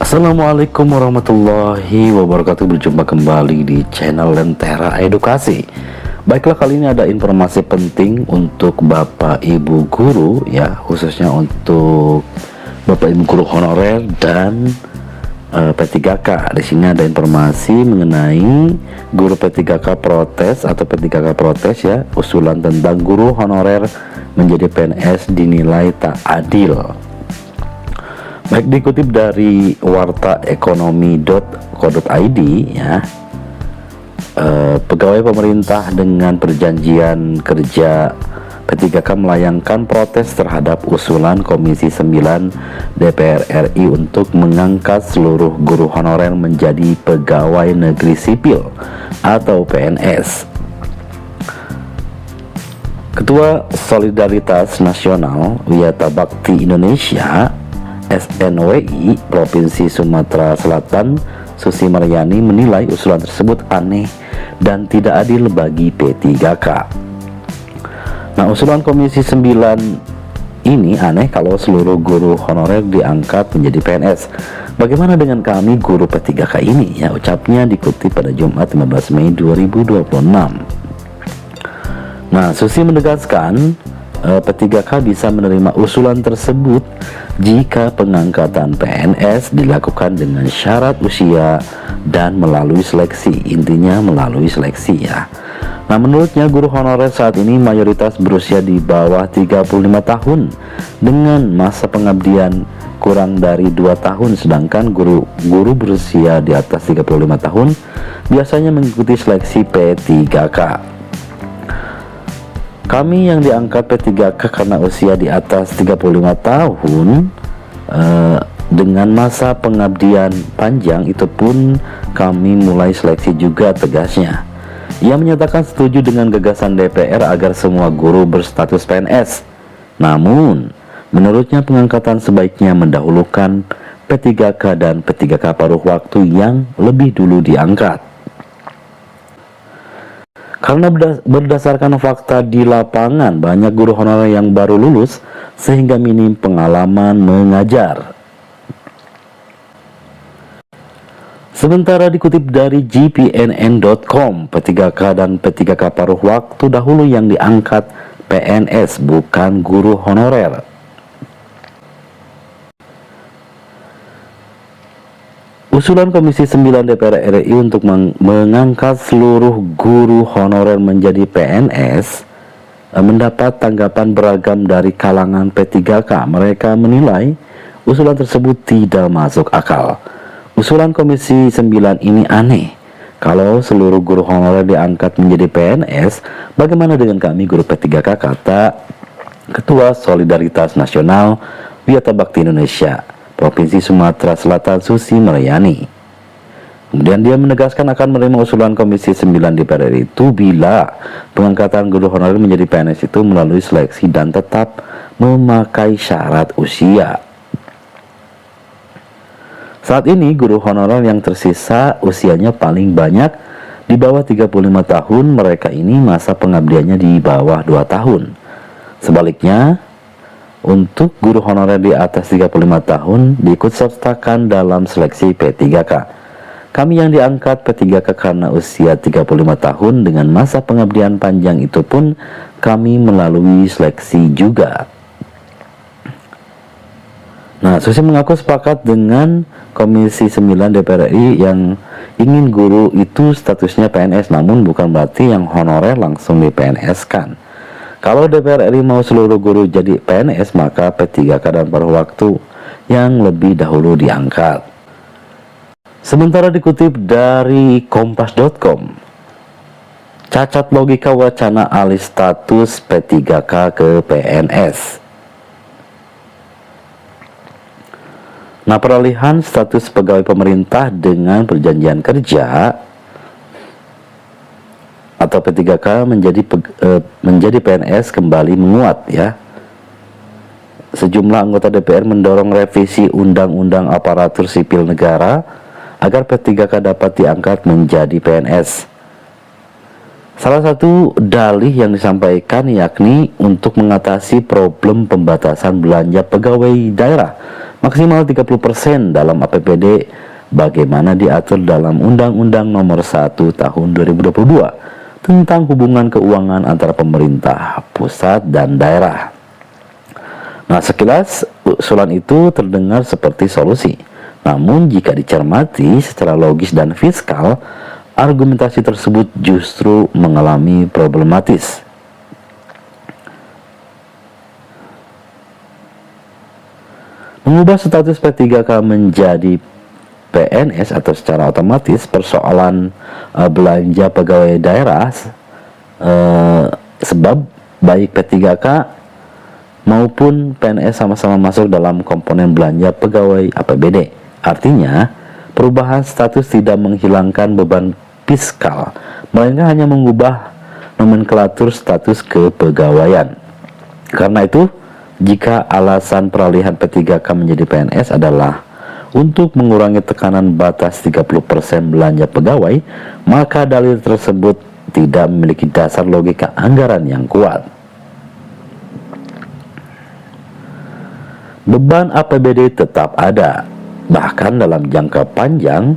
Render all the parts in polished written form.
Assalamualaikum warahmatullahi wabarakatuh. Berjumpa kembali di channel Lentera Edukasi. Baiklah, kali ini ada informasi penting untuk Bapak Ibu guru ya, khususnya untuk Bapak Ibu guru honorer dan P3K. Di sini ada informasi mengenai guru P3K protes atau P3K protes ya, usulan tentang guru honorer menjadi PNS dinilai tak adil. Baik, dikutip dari wartaekonomi.co.id ya, pegawai pemerintah dengan perjanjian kerja P3K melayangkan protes terhadap usulan Komisi 9 DPR RI untuk mengangkat seluruh guru honorer menjadi pegawai negeri sipil atau PNS. Ketua Solidaritas Nasional Wiyata Bakti Indonesia SNWI Provinsi Sumatera Selatan Susi Maryani menilai usulan tersebut aneh dan tidak adil bagi P3K. Nah, usulan Komisi 9 ini aneh kalau seluruh guru honorer diangkat menjadi PNS. Bagaimana dengan kami guru P3K ini? Ya, ucapnya dikutip pada Jumat 15 Mei 2026. Nah, Susi menegaskan P3K bisa menerima usulan tersebut jika pengangkatan PNS dilakukan dengan syarat usia dan melalui seleksi. Intinya melalui seleksi ya. Nah, menurutnya guru honorer saat ini mayoritas berusia di bawah 35 tahun dengan masa pengabdian kurang dari 2 tahun, sedangkan guru berusia di atas 35 tahun biasanya mengikuti seleksi P3K. Kami yang diangkat P3K karena usia di atas 35 tahun dengan masa pengabdian panjang itu pun kami mulai seleksi juga, tegasnya. Ia menyatakan setuju dengan gagasan DPR agar semua guru berstatus PNS. Namun, menurutnya pengangkatan sebaiknya mendahulukan P3K dan P3K paruh waktu yang lebih dulu diangkat. Karena berdasarkan fakta di lapangan, banyak guru honorer yang baru lulus sehingga minim pengalaman mengajar. Sementara dikutip dari gpnn.com, P3K dan P3K paruh waktu dahulu yang diangkat PNS, bukan guru honorer. Usulan Komisi 9 DPR RI untuk mengangkat seluruh guru honorer menjadi PNS mendapat tanggapan beragam dari kalangan P3K. Mereka menilai usulan tersebut tidak masuk akal. Usulan Komisi 9 ini aneh. Kalau seluruh guru honorer diangkat menjadi PNS, bagaimana dengan kami guru P3K, kata Ketua Solidaritas Nasional Wiyata Bakti Indonesia Provinsi Sumatera Selatan Susi Maryani. Kemudian dia menegaskan akan menerima usulan Komisi 9 DPR RI itu bila pengangkatan guru honorer menjadi PNS itu melalui seleksi dan tetap memakai syarat usia. Saat ini guru honorer yang tersisa usianya paling banyak di bawah 35 tahun. Mereka ini masa pengabdiannya di bawah 2 tahun. Sebaliknya, untuk guru honorer di atas 35 tahun diikut sertakan dalam seleksi P3K. Kami yang diangkat P3K karena usia 35 tahun dengan masa pengabdian panjang itu pun kami melalui seleksi juga. Nah, Susi mengaku sepakat dengan Komisi 9 DPR RI yang ingin guru itu statusnya PNS, namun bukan berarti yang honorer langsung di PNS kan. Kalau DPR RI mau seluruh guru jadi PNS, maka P3K dan paruh waktu yang lebih dahulu diangkat. Sementara dikutip dari kompas.com, cacat logika wacana alih status P3K ke PNS. Nah, peralihan status pegawai pemerintah dengan perjanjian kerja atau P3K menjadi PNS kembali menguat ya. Sejumlah anggota DPR mendorong revisi Undang-Undang Aparatur Sipil Negara agar P3K dapat diangkat menjadi PNS. Salah satu dalih yang disampaikan yakni untuk mengatasi problem pembatasan belanja pegawai daerah maksimal 30% dalam APBD bagaimana diatur dalam Undang-Undang Nomor 1 Tahun 2022 tentang hubungan keuangan antara pemerintah pusat dan daerah. Nah, sekilas usulan itu terdengar seperti solusi. Namun jika dicermati secara logis dan fiskal, argumentasi tersebut justru mengalami problematis. Mengubah status P3K menjadi PNS atau secara otomatis persoalan belanja pegawai daerah, sebab baik P3K maupun PNS sama-sama masuk dalam komponen belanja pegawai APBD. Artinya, perubahan status tidak menghilangkan beban fiskal, melainkan hanya mengubah nomenklatur status kepegawaian. Karena itu, jika alasan peralihan P3K menjadi PNS adalah untuk mengurangi tekanan batas 30% belanja pegawai, maka dalil tersebut tidak memiliki dasar logika anggaran yang kuat. Beban APBD tetap ada, bahkan dalam jangka panjang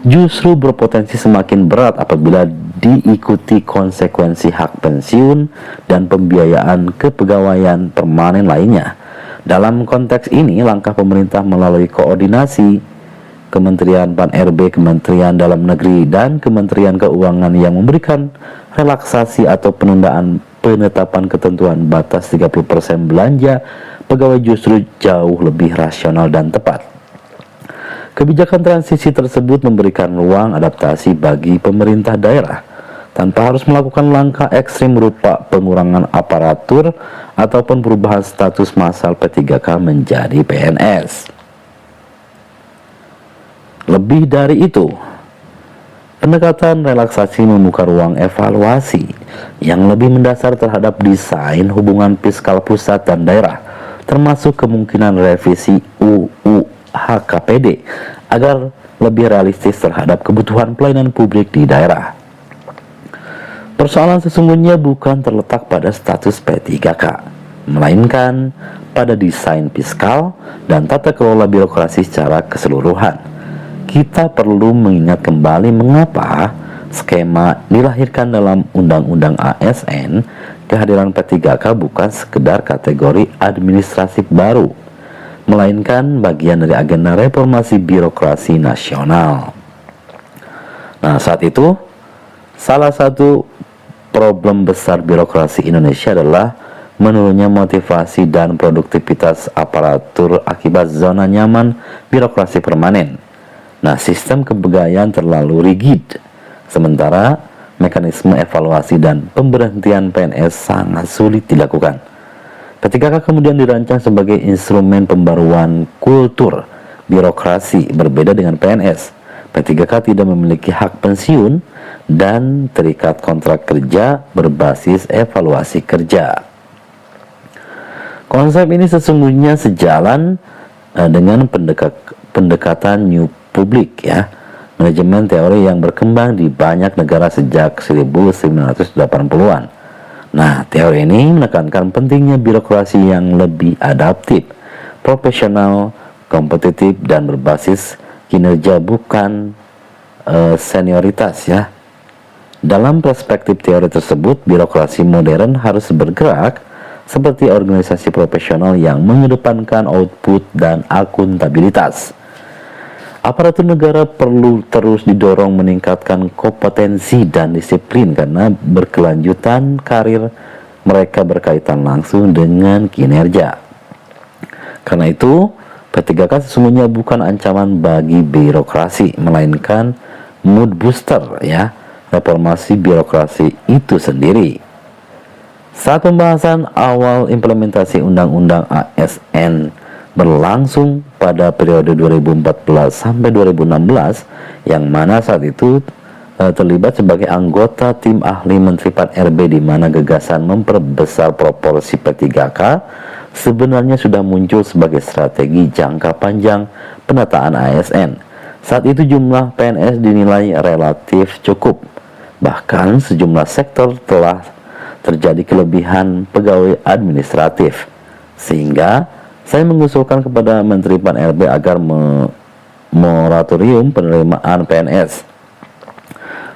justru berpotensi semakin berat apabila diikuti konsekuensi hak pensiun dan pembiayaan kepegawaian permanen lainnya. Dalam konteks ini, langkah pemerintah melalui koordinasi Kementerian Pan-RB, Kementerian Dalam Negeri, dan Kementerian Keuangan yang memberikan relaksasi atau penundaan penetapan ketentuan batas 30% belanja pegawai justru jauh lebih rasional dan tepat. Kebijakan transisi tersebut memberikan ruang adaptasi bagi pemerintah daerah tanpa harus melakukan langkah ekstrim berupa pengurangan aparatur ataupun perubahan status massal P3K menjadi PNS. Lebih dari itu, pendekatan relaksasi membuka ruang evaluasi yang lebih mendasar terhadap desain hubungan fiskal pusat dan daerah, termasuk kemungkinan revisi UU HKPD agar lebih realistis terhadap kebutuhan pelayanan publik di daerah. Persoalan sesungguhnya bukan terletak pada status P3K, melainkan pada desain fiskal dan tata kelola birokrasi secara keseluruhan. Kita perlu mengingat kembali mengapa skema dilahirkan dalam Undang-Undang ASN. Kehadiran P3K bukan sekedar kategori administratif baru, melainkan bagian dari agenda reformasi birokrasi nasional. Nah, saat itu, salah satu problem besar birokrasi Indonesia adalah menurunnya motivasi dan produktivitas aparatur akibat zona nyaman birokrasi permanen. Nah, sistem kepegawaian terlalu rigid, sementara mekanisme evaluasi dan pemberhentian PNS sangat sulit dilakukan. P3K kemudian dirancang sebagai instrumen pembaruan kultur birokrasi berbeda dengan PNS. P3K tidak memiliki hak pensiun dan terikat kontrak kerja berbasis evaluasi kerja. Konsep ini sesungguhnya sejalan dengan pendekatan New Public, ya, manajemen teori yang berkembang di banyak negara sejak 1980-an. Nah, teori ini menekankan pentingnya birokrasi yang lebih adaptif, profesional, kompetitif, dan berbasis kinerja bukan senioritas, ya. Dalam perspektif teori tersebut, birokrasi modern harus bergerak seperti organisasi profesional yang mengedepankan output dan akuntabilitas. Aparatur negara perlu terus didorong meningkatkan kompetensi dan disiplin karena berkelanjutan karir mereka berkaitan langsung dengan kinerja. Karena itu, P3K sesungguhnya bukan ancaman bagi birokrasi, melainkan mood booster, ya, reformasi birokrasi itu sendiri. Saat pembahasan awal implementasi Undang-Undang ASN berlangsung pada periode 2014 sampai 2016, yang mana saat itu terlibat sebagai anggota tim ahli Menteri Pan-RB, di mana gagasan memperbesar proporsi P3K sebenarnya sudah muncul sebagai strategi jangka panjang penataan ASN. Saat itu jumlah PNS dinilai relatif cukup, bahkan sejumlah sektor telah terjadi kelebihan pegawai administratif, sehingga Saya mengusulkan kepada Menteri Pan-RB agar moratorium penerimaan PNS.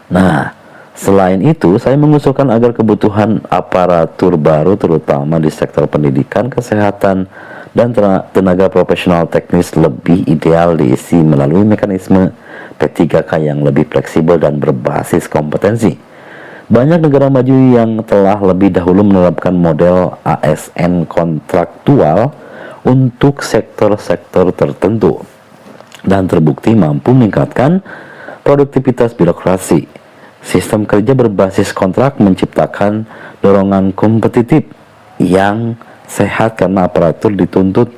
Nah, selain itu, saya mengusulkan agar kebutuhan aparatur baru terutama di sektor pendidikan, kesehatan, dan tenaga profesional teknis lebih ideal diisi melalui mekanisme P3K yang lebih fleksibel dan berbasis kompetensi. Banyak negara maju yang telah lebih dahulu menerapkan model ASN kontraktual untuk sektor-sektor tertentu dan terbukti mampu meningkatkan produktivitas birokrasi. Sistem kerja berbasis kontrak menciptakan dorongan kompetitif yang sehat karena aparatur dituntut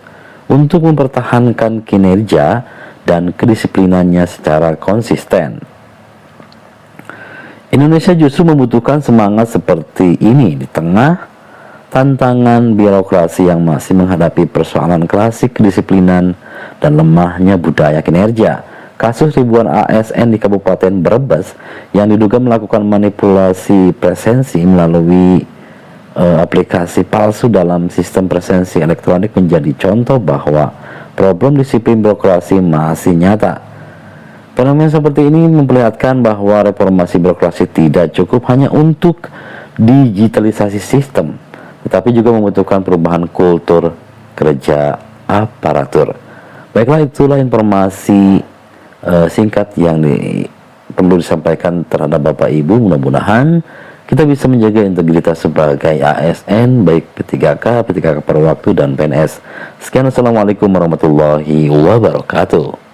untuk mempertahankan kinerja dan kedisiplinannya secara konsisten. Indonesia justru membutuhkan semangat seperti ini di tengah tantangan birokrasi yang masih menghadapi persoalan klasik kedisiplinan dan lemahnya budaya kinerja. Kasus ribuan ASN di Kabupaten Brebes yang diduga melakukan manipulasi presensi melalui aplikasi palsu dalam sistem presensi elektronik menjadi contoh bahwa problem disiplin birokrasi masih nyata. Fenomena seperti ini memperlihatkan bahwa reformasi birokrasi tidak cukup hanya untuk digitalisasi sistem, tetapi juga membutuhkan perubahan kultur kerja aparatur. Baiklah, itulah informasi singkat yang perlu disampaikan terhadap Bapak Ibu. Mudah-mudahan kita bisa menjaga integritas sebagai ASN, baik P3K per waktu, dan PNS. Sekian, Assalamualaikum warahmatullahi wabarakatuh.